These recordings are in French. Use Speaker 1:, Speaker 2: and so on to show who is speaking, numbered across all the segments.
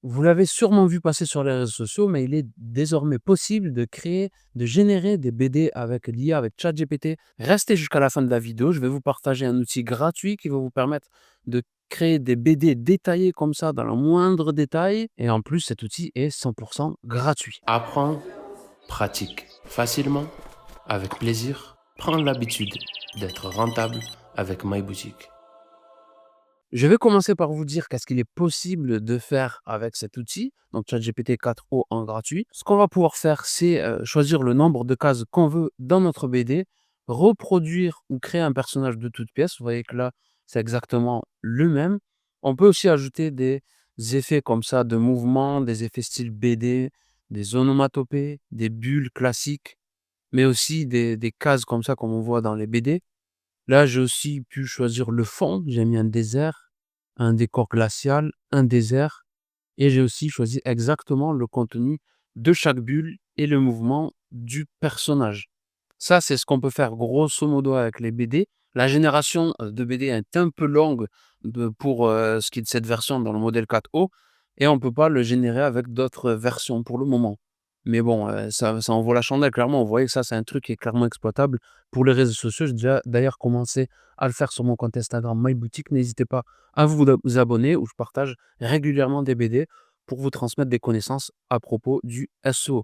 Speaker 1: Vous l'avez sûrement vu passer sur les réseaux sociaux, mais il est désormais possible de créer, de générer des BD avec l'IA, avec ChatGPT. Restez jusqu'à la fin de la vidéo, je vais vous partager un outil gratuit qui va vous permettre de créer des BD détaillés comme ça dans le moindre détail. Et en plus, cet outil est 100% gratuit. Apprends, pratique facilement, avec plaisir. Prends l'habitude d'être rentable avec MyBoutique. Je vais commencer par vous dire qu'est-ce qu'il est possible de faire avec cet outil, donc ChatGPT 4o en gratuit. Ce qu'on va pouvoir faire, c'est choisir le nombre de cases qu'on veut dans notre BD, reproduire ou créer un personnage de toutes pièces. Vous voyez que là, c'est exactement le même. On peut aussi ajouter des effets comme ça de mouvement, des effets style BD, des onomatopées, des bulles classiques, mais aussi des cases comme ça, comme on voit dans les BD. Là, j'ai aussi pu choisir le fond. J'ai mis un désert, un décor glacial, un désert et j'ai aussi choisi exactement le contenu de chaque bulle et le mouvement du personnage. Ça, c'est ce qu'on peut faire grosso modo avec les BD. La génération de BD est un peu longue pour ce qui est de cette version dans le modèle 4o et on ne peut pas le générer avec d'autres versions pour le moment. Mais bon, ça en vaut la chandelle. Clairement, vous voyez que ça, c'est un truc qui est clairement exploitable pour les réseaux sociaux. J'ai déjà d'ailleurs commencé à le faire sur mon compte Instagram MyBoutique. N'hésitez pas à vous abonner où je partage régulièrement des BD pour vous transmettre des connaissances à propos du SEO.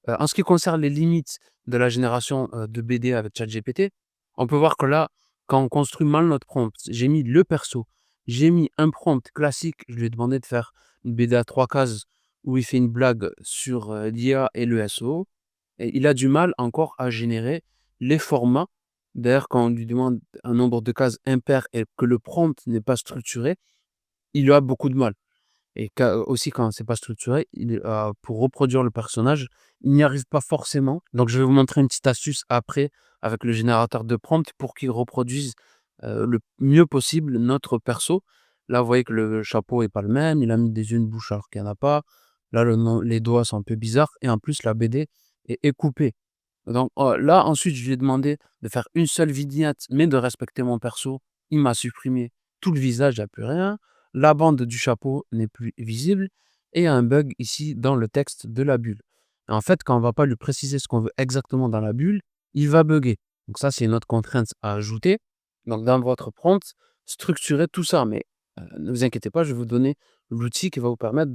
Speaker 1: En ce qui concerne les limites de la génération de BD avec ChatGPT, on peut voir que là, quand on construit mal notre prompt, j'ai mis le perso, j'ai mis un prompt classique, je lui ai demandé de faire une BD à 3 cases où il fait une blague sur l'IA et le SEO, et il a du mal encore à générer les formats. D'ailleurs, quand on lui demande un nombre de cases impair et que le prompt n'est pas structuré, il a beaucoup de mal. Et aussi quand c'est pas structuré, pour reproduire le personnage, il n'y arrive pas forcément. Donc je vais vous montrer une petite astuce après avec le générateur de prompt pour qu'il reproduise, le mieux possible notre perso. Là, vous voyez que le chapeau est pas le même, il a mis des yeux, une bouche alors qu'il y en a pas. Là, les doigts sont un peu bizarres et en plus la BD est coupée. Donc, là ensuite je lui ai demandé de faire une seule vignette, mais de respecter mon perso. Il m'a supprimé tout le visage, il y a plus rien. La bande du chapeau n'est plus visible et il y a un bug ici dans le texte de la bulle. Et en fait, quand on va pas lui préciser ce qu'on veut exactement dans la bulle, il va bugger. Donc ça, c'est une autre contrainte à ajouter. Donc dans votre prompt, structurez tout ça, mais ne vous inquiétez pas, je vais vous donner l'outil qui va vous permettre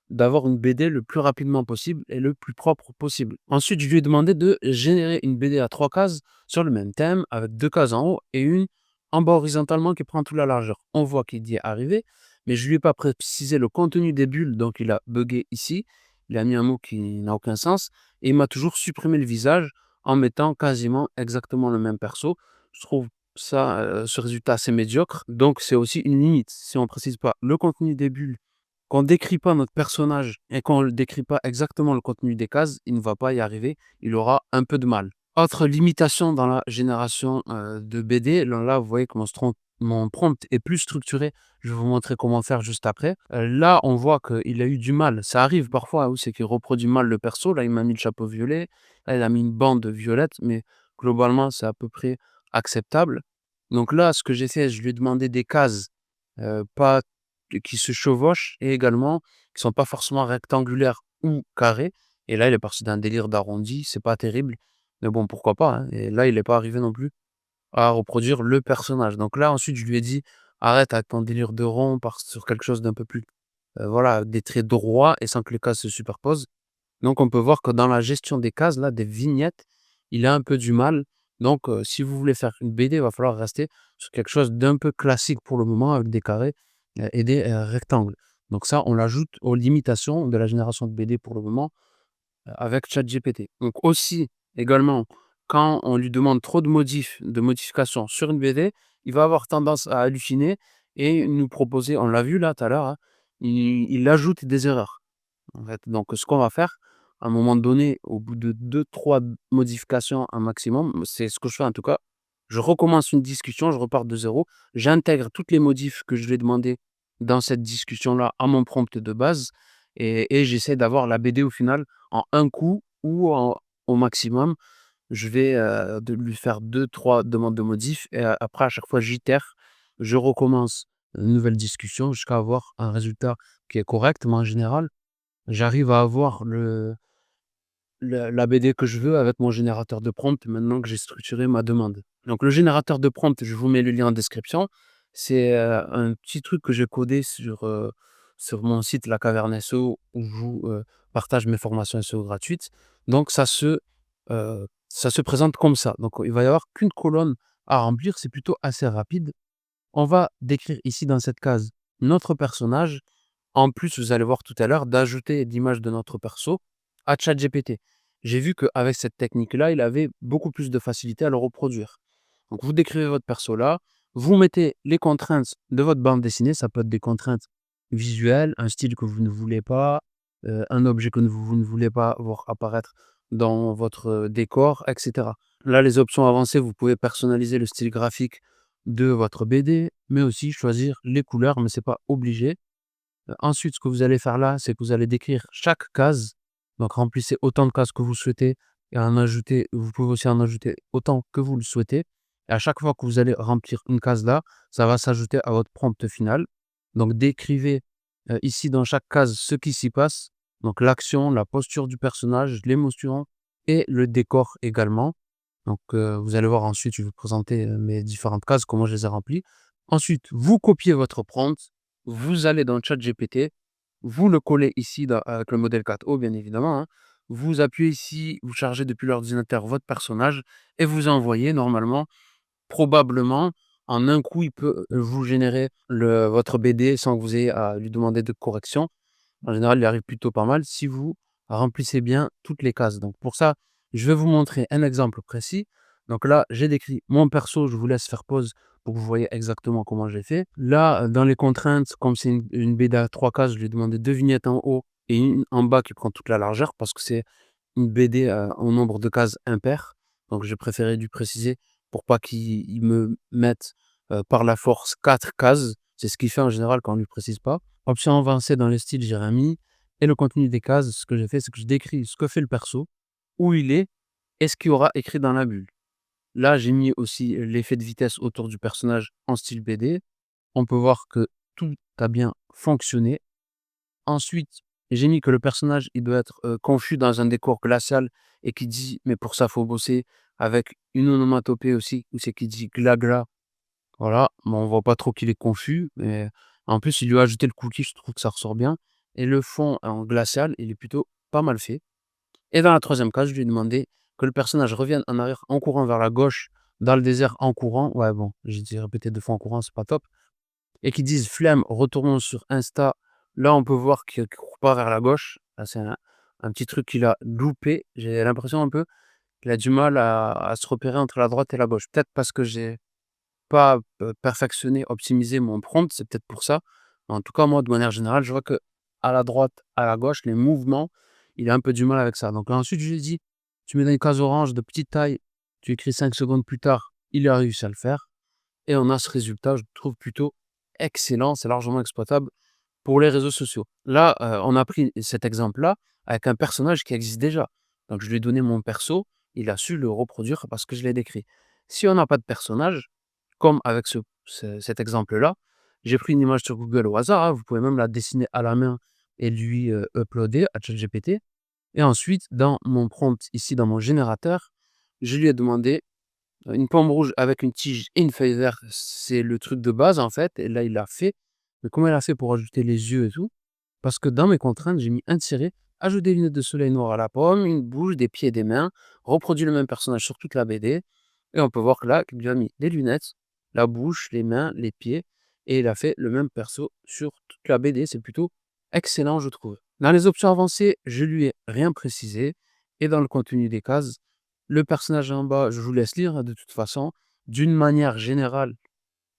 Speaker 1: d'avoir une BD le plus rapidement possible et le plus propre possible. Ensuite, je lui ai demandé de générer une BD à 3 cases sur le même thème avec 2 cases en haut et une en bas horizontalement qui prend toute la largeur. On voit qu'il y est arrivé, mais je lui ai pas précisé le contenu des bulles, donc il a buggé ici. Il a mis un mot qui n'a aucun sens et il m'a toujours supprimé le visage en mettant quasiment exactement le même perso. Je trouve ça, ce résultat assez médiocre, donc c'est aussi une limite. Si on précise pas le contenu des bulles, qu'on décrit pas notre personnage et qu'on ne décrit pas exactement le contenu des cases, il ne va pas y arriver, il aura un peu de mal. Autre limitation dans la génération, de BD, là, vous voyez que mon prompt est plus structuré. Je vais vous montrer comment faire juste après. Là, on voit qu'il a eu du mal. Ça arrive parfois, où c'est qu'il reproduit mal le perso. Là, il m'a mis le chapeau violet. Là, il a mis une bande violette, mais globalement, c'est à peu près acceptable. Donc là, ce que j'ai fait, je lui ai demandé des cases, pas qui se chevauchent et également qui sont pas forcément rectangulaires ou carrées. Et là, il est parti d'un délire d'arrondi, c'est pas terrible. Mais bon, pourquoi pas, hein. Et là, il est pas arrivé non plus à reproduire le personnage. Donc là, ensuite, je lui ai dit: «Arrête avec ton délire de rond, pars sur quelque chose d'un peu plus, voilà, des traits droits et sans que les cases se superposent». Donc on peut voir que dans la gestion des cases, là, des vignettes, il a un peu du mal. Donc si vous voulez faire une BD, il va falloir rester sur quelque chose d'un peu classique pour le moment avec des carrés, et des, rectangles. Donc ça, on l'ajoute aux limitations de la génération de BD pour le moment, avec ChatGPT. Donc aussi, également, quand on lui demande trop de modifications sur une BD, il va avoir tendance à halluciner et nous proposer, on l'a vu là tout à l'heure, hein, il ajoute des erreurs, en fait. Donc ce qu'on va faire, à un moment donné, au bout de 2-3 modifications un maximum, c'est ce que je fais en tout cas, je recommence une discussion, je repars de zéro, j'intègre toutes les modifs que je vais demander dans cette discussion-là à mon prompt de base et j'essaie d'avoir la BD au final en un coup ou au maximum. Je vais, de lui faire 2-3 demandes de modif et après à chaque fois j'itère, je recommence une nouvelle discussion jusqu'à avoir un résultat qui est correcte, mais en général, j'arrive à avoir la BD que je veux avec mon générateur de prompt maintenant que j'ai structuré ma demande. Donc le générateur de prompt, je vous mets le lien en description. C'est, un petit truc que j'ai codé sur mon site La Caverne SEO où je vous, partage mes formations SEO gratuites. Donc ça se présente comme ça. Donc il va y avoir qu'une colonne à remplir, c'est plutôt assez rapide. On va décrire ici dans cette case notre personnage. En plus, vous allez voir tout à l'heure, d'ajouter l'image de notre perso à ChatGPT. J'ai vu qu'avec cette technique-là, il avait beaucoup plus de facilité à le reproduire. Donc, vous décrivez votre perso là, vous mettez les contraintes de votre bande dessinée, ça peut être des contraintes visuelles, un style que vous ne voulez pas, un objet que vous ne voulez pas voir apparaître dans votre décor, etc. Là, les options avancées, vous pouvez personnaliser le style graphique de votre BD, mais aussi choisir les couleurs, mais c'est pas obligé. Ensuite, ce que vous allez faire là, c'est que vous allez décrire chaque case. Donc remplissez autant de cases que vous souhaitez et vous pouvez aussi en ajouter autant que vous le souhaitez. Et à chaque fois que vous allez remplir une case là, ça va s'ajouter à votre prompt final. Donc décrivez, ici dans chaque case ce qui s'y passe, donc l'action, la posture du personnage, l'émotion et le décor également. Donc, vous allez voir ensuite, je vais vous présenter, mes différentes cases, comment je les ai remplies. Ensuite, vous copiez votre prompt, vous allez dans ChatGPT, vous le collez ici avec le modèle 4O bien évidemment, hein. Vous appuyez ici, vous chargez depuis l'ordinateur votre personnage et vous envoyez normalement, probablement, en un coup, il peut, vous générer votre BD sans que vous ayez à lui demander de correction. En général, il arrive plutôt pas mal si vous remplissez bien toutes les cases. Donc pour ça, je vais vous montrer un exemple précis. Donc là, j'ai décrit mon perso, je vous laisse faire pause pour que vous voyez exactement comment j'ai fait. Là, dans les contraintes, comme c'est une BD à 3 cases, je lui ai demandé 2 vignettes en haut et une en bas qui prend toute la largeur parce que c'est une BD en nombre de cases impair. Donc j'ai préféré lui préciser pour pas qu'il me mette par la force 4 cases. C'est ce qu'il fait en général quand on lui précise pas. Option avancée dans le style, j'ai rien mis. Et le contenu des cases, ce que j'ai fait, c'est que je décris ce que fait le perso, où il est et ce qu'il y aura écrit dans la bulle. Là, j'ai mis aussi l'effet de vitesse autour du personnage en style BD. On peut voir que tout a bien fonctionné. Ensuite, j'ai mis que le personnage, il doit être confus dans un décor glacial et qui dit, mais pour ça, faut bosser avec une onomatopée aussi, où c'est qui dit gla. Voilà, bon, on voit pas trop qu'il est confus, mais en plus, il lui a ajouté le cookie, je trouve que ça ressort bien. Et le fond en glacial, il est plutôt pas mal fait. Et dans la troisième case, je lui ai demandé que le personnage revienne en arrière en courant vers la gauche, dans le désert en courant. Ouais, bon, j'ai dit répéter 2 fois en courant, c'est pas top. Et qu'ils disent flemme, retournons sur Insta. Là, on peut voir qu'il court pas vers la gauche. Là, c'est un petit truc qu'il a loupé. J'ai l'impression un peu qu'il a du mal à se repérer entre la droite et la gauche. Peut-être parce que j'ai pas, perfectionner, optimiser mon prompt, c'est peut-être pour ça. En tout cas, moi, de manière générale, je vois que à la droite, à la gauche, les mouvements, il a un peu du mal avec ça. Donc là, ensuite, je lui ai dit: «Tu mets dans une case orange de petite taille, tu écris 5 secondes plus tard». Il a réussi à le faire et on a ce résultat, je trouve plutôt excellent. C'est largement exploitable pour les réseaux sociaux. Là, on a pris cet exemple-là avec un personnage qui existe déjà. Donc je lui ai donné mon perso, il a su le reproduire parce que je l'ai décrit. Si on n'a pas de personnage, comme avec cet exemple-là, j'ai pris une image sur Google au hasard, hein, vous pouvez même la dessiner à la main et lui, uploader à ChatGPT et ensuite dans mon prompt ici, dans mon générateur, je lui ai demandé, une pomme rouge avec une tige et une feuille verte, c'est le truc de base en fait et là il l'a fait. Mais comment il a fait pour ajouter les yeux et tout? Parce que dans mes contraintes, j'ai mis un tiret, ajoute des lunettes de soleil noir à la pomme, une bouche, des pieds et des mains, reproduit le même personnage sur toute la BD. Et on peut voir que là, il lui a mis les lunettes, la bouche, les mains, les pieds, et il a fait le même perso sur toute la BD. C'est plutôt excellent, je trouve. Dans les options avancées, je lui ai rien précisé. Et dans le contenu des cases, le personnage en bas, je vous laisse lire hein, de toute façon. D'une manière générale,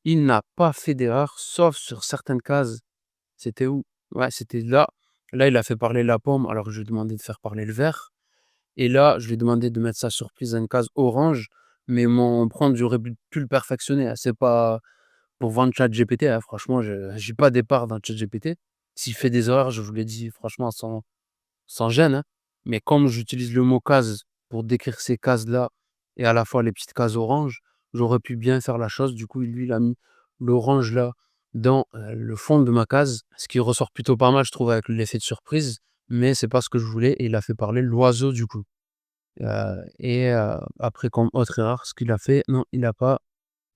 Speaker 1: il n'a pas fait d'erreur, sauf sur certaines cases. C'était où? Ouais, c'était là. Là, il a fait parler la pomme alors que je lui ai demandé de faire parler le vert. Et là, je lui ai demandé de mettre sa surprise dans une case orange, mais mon prompt, j'aurais pu le perfectionner, hein. C'est pas pour vendre ChatGPT, hein. Franchement, je j'ai pas d'épargne dans ChatGPT. S'il fait des erreurs, je vous l'ai dit franchement sans gêne, hein. Mais comme j'utilise le mot case pour décrire ces cases-là et à la fois les petites cases oranges, j'aurais pu bien faire la chose. Du coup, lui, il a mis l'orange là dans, le fond de ma case, ce qui ressort plutôt pas mal, je trouve, avec l'effet de surprise, mais c'est pas ce que je voulais et il a fait parler l'oiseau du coup. Après comme autre erreur, ce qu'il a fait, non, il a pas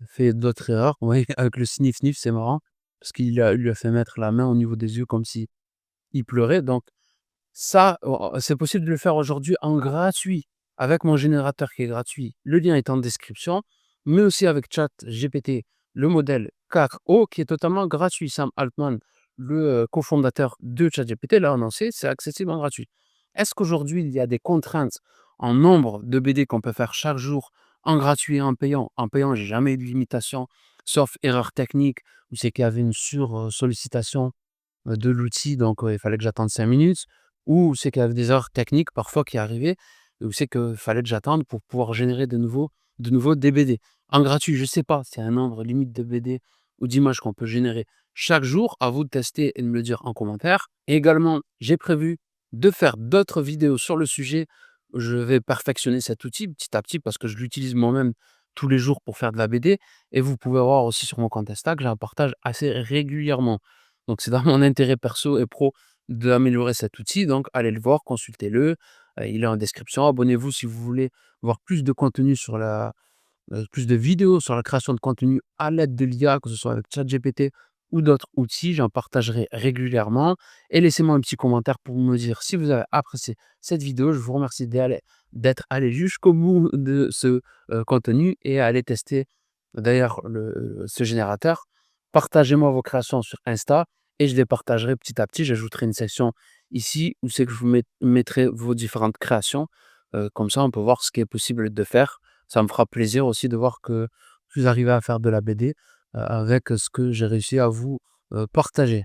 Speaker 1: fait d'autres erreurs. Oui, avec le sniff sniff, c'est marrant parce il lui a fait mettre la main au niveau des yeux comme si il pleurait donc ça, c'est possible de le faire aujourd'hui en gratuit, avec mon générateur qui est gratuit. Le lien est en description, mais aussi avec ChatGPT, le modèle 4o qui est totalement gratuit. Sam Altman, le, cofondateur de ChatGPT, l'a annoncé, c'est accessible en gratuit. Est-ce qu'aujourd'hui, il y a des contraintes en nombre de BD qu'on peut faire chaque jour en gratuit et en payant? En payant, j'ai jamais eu de limitation, sauf erreur technique, où c'est qu'il y avait une sollicitation de l'outil, donc il fallait que j'attende 5 minutes ou c'est qu'il y avait des erreurs techniques parfois qui arrivaient, où c'est qu'il fallait que j'attende pour pouvoir générer de nouveau des BD. En gratuit, je sais pas, c'est un nombre limite de BD ou d'images qu'on peut générer chaque jour. À vous de tester et de me le dire en commentaire. Et également, j'ai prévu de faire d'autres vidéos sur le sujet. Je vais perfectionner cet outil petit à petit parce que je l'utilise moi-même tous les jours pour faire de la BD et vous pouvez voir aussi sur mon compte Insta que j'en partage assez régulièrement. Donc c'est dans mon intérêt perso et pro d'améliorer cet outil, donc allez le voir, consultez-le, il est en description. Abonnez-vous si vous voulez voir plus de contenu plus de vidéos sur la création de contenu à l'aide de l'IA, que ce soit avec ChatGPT ou d'autres outils. J'en partagerai régulièrement et laissez-moi un petit commentaire pour me dire si vous avez apprécié cette vidéo. Je vous remercie d'être allé jusqu'au bout de ce, contenu et à aller tester d'ailleurs ce générateur. Partagez-moi vos créations sur Insta et je les partagerai petit à petit. J'ajouterai une section ici où c'est que je vous mettrai vos différentes créations. Comme ça, on peut voir ce qui est possible de faire. Ça me fera plaisir aussi de voir que vous arrivez à faire de la BD, avec ce que j'ai réussi à vous, partager.